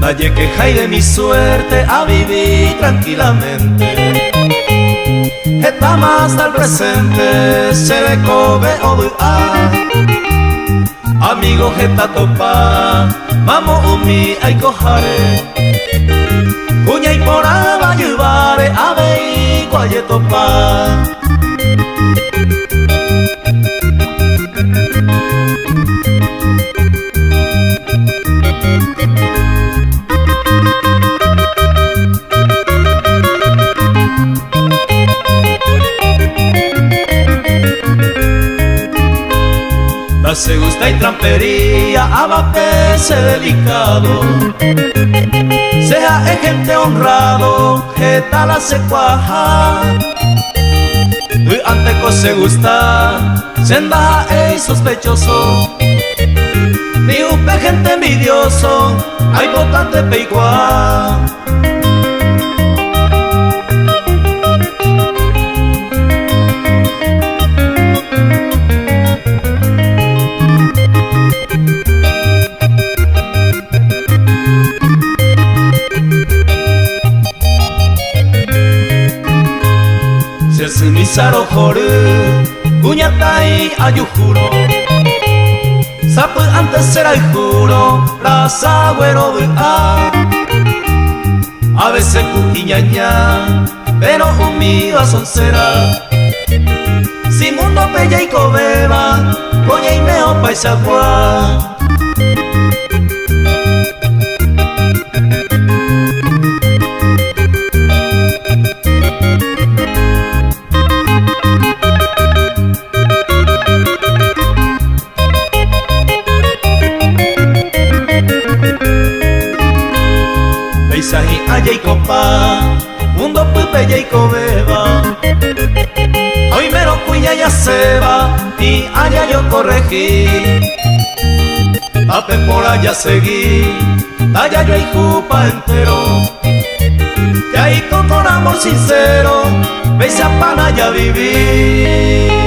Nadie queja y de mi suerte a vivir tranquilamente. Está más al presente, se le cobe o amigo jeta topa, mamo umi ay cojare, cuña y pora va llevare a vei cuaye topa. Se gusta y trampería, abapese delicado. Sea el gente honrado, que tal hace cuaja. Ante que se gusta, senda e sospechoso. Ni un gente envidioso, hay votante peiguá. Misaro jore, cuñatai ayujuro. Sapo antes será el juro, las agüero de a veces cujiñaña, pero humida soncera. Si mundo pella y cobeba, coña y meo paisagua. Paisaje allá y copa, mundo pupe y cobeba. Hoy mero cuya ya se va y allá yo corregí. Pape por allá seguí, allá yo hay jupa entero. Y ahí con amor sincero, veis a pan allá vivir.